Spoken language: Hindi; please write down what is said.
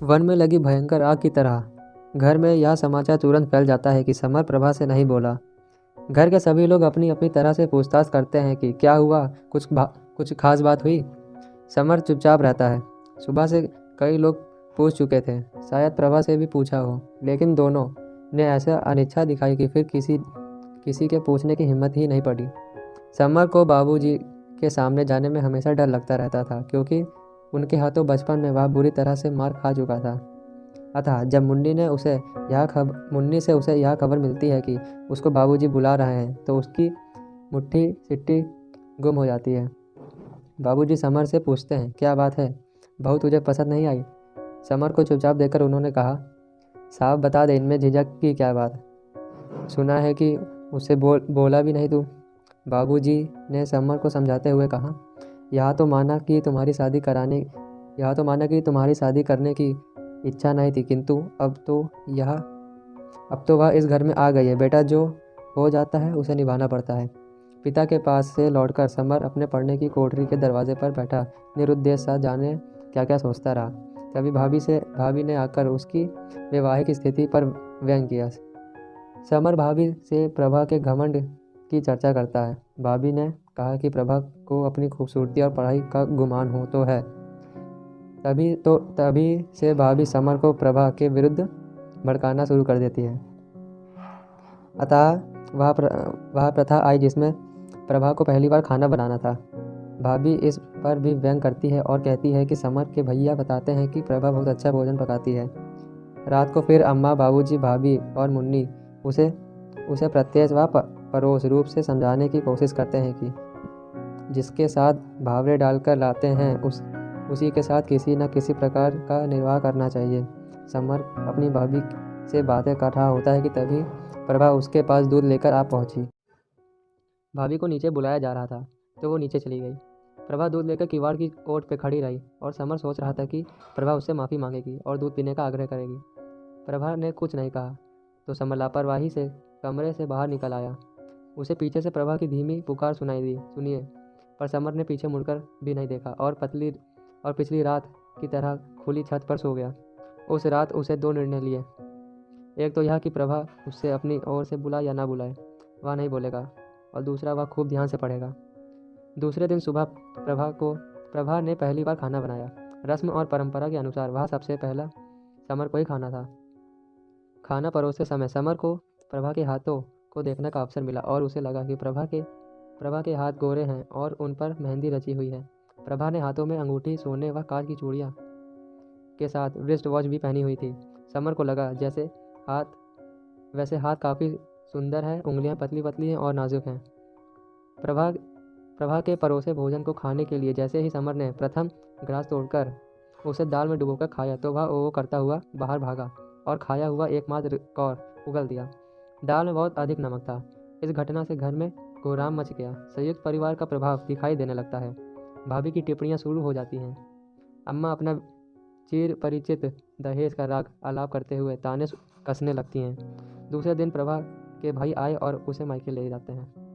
वन में लगी भयंकर आग की तरह घर में यह समाचार तुरंत फैल जाता है कि समर प्रभा से नहीं बोला। घर के सभी लोग अपनी अपनी तरह से पूछताछ करते हैं कि क्या हुआ, कुछ खास बात हुई। समर चुपचाप रहता है। सुबह से कई लोग पूछ चुके थे, शायद प्रभा से भी पूछा हो, लेकिन दोनों ने ऐसा अनिच्छा दिखाई कि फिर किसी के पूछने की हिम्मत ही नहीं पड़ी। समर को बाबूजी के सामने जाने में हमेशा डर लगता रहता था, क्योंकि उनके हाथों बचपन में वह बुरी तरह से मार खा चुका था। अतः जब मुन्नी से उसे यह खबर मिलती है कि उसको बाबूजी बुला रहे हैं, तो उसकी मुट्ठी सिट्टी गुम हो जाती है। बाबूजी समर से पूछते हैं, क्या बात है बहू, तुझे पसंद नहीं आई? समर को चुपचाप देखकर उन्होंने कहा, साहब बता दे, इनमें झिझक की क्या बात? सुना है कि उससे बोला भी नहीं तू। बाबूजी ने समर को समझाते हुए कहा, यह तो माना कि तुम्हारी शादी करने की इच्छा नहीं थी, किंतु अब तो वह इस घर में आ गई है। बेटा जो हो जाता है उसे निभाना पड़ता है। पिता के पास से लौटकर समर अपने पढ़ने की कोठरी के दरवाजे पर बैठा निरुद्देश सा जाने क्या क्या सोचता रहा। तभी भाभी ने आकर उसकी वैवाहिक स्थिति पर व्यंग किया। समर भाभी से प्रभा के घमंड की चर्चा करता है। भाभी ने कहा कि प्रभा को अपनी खूबसूरती और पढ़ाई का गुमान हो तो है। तभी से भाभी समर को प्रभा के विरुद्ध भड़काना शुरू कर देती है। अतः वह प्रथा आई जिसमें प्रभा को पहली बार खाना बनाना था। भाभी इस पर भी व्यंग करती है और कहती है कि समर के भैया बताते हैं कि प्रभा बहुत अच्छा भोजन पकाती है। रात को फिर अम्मा, बाबूजी, भाभी और मुन्नी उसे प्रत्यक्ष व परोक्ष रूप से समझाने की कोशिश करते हैं कि जिसके साथ भावरे डालकर लाते हैं उसी के साथ किसी न किसी प्रकार का निर्वाह करना चाहिए। समर अपनी भाभी से बातें कर रहा होता है कि तभी प्रभा उसके पास दूध लेकर आ पहुंची। भाभी को नीचे बुलाया जा रहा था तो वो नीचे चली गई। प्रभा दूध लेकर किवाड़ की ओट पे खड़ी रही और समर सोच रहा था कि प्रभा उससे माफ़ी मांगेगी और दूध पीने का आग्रह करेगी। प्रभा ने कुछ नहीं कहा तो समर लापरवाही से कमरे से बाहर निकल आया। उसे पीछे से प्रभा की धीमी पुकार सुनाई दी, सुनिए। पर समर ने पीछे मुड़कर भी नहीं देखा और पिछली रात की तरह खुली छत पर सो गया। उस रात उसे दो निर्णय लिए। एक तो यह कि प्रभा उससे अपनी ओर से बुलाए या ना बुलाए, वह नहीं बोलेगा, और दूसरा, वह खूब ध्यान से पढ़ेगा। दूसरे दिन सुबह प्रभा ने पहली बार खाना बनाया। रस्म और परंपरा के अनुसार वह सबसे पहला समर को ही खाना था। खाना परोसते समय समर को प्रभा के हाथों को देखने का अवसर मिला और उसे लगा कि प्रभा के हाथ गोरे हैं और उन पर मेहंदी रची हुई है। प्रभा ने हाथों में अंगूठी, सोने व कांच की चूड़ियाँ के साथ रिस्ट वॉच भी पहनी हुई थी। समर को लगा वैसे हाथ काफ़ी सुंदर है, उंगलियां पतली पतली हैं और नाजुक हैं। प्रभा के परोसे भोजन को खाने के लिए जैसे ही समर ने प्रथम ग्रास तोड़कर उसे दाल में डुबोकर खाया तो वह ओ करता हुआ बाहर भागा और खाया हुआ एकमात्र कौर उगल दिया। दाल में बहुत अधिक नमक था। इस घटना से घर में कोहराम मच गया। संयुक्त परिवार का प्रभाव दिखाई देने लगता है। भाभी की टिप्पणियाँ शुरू हो जाती हैं। अम्मा अपना चिर परिचित दहेज का राग आलाप करते हुए ताने कसने लगती हैं। दूसरे दिन प्रभा के भाई आए और उसे मायके ले जाते हैं।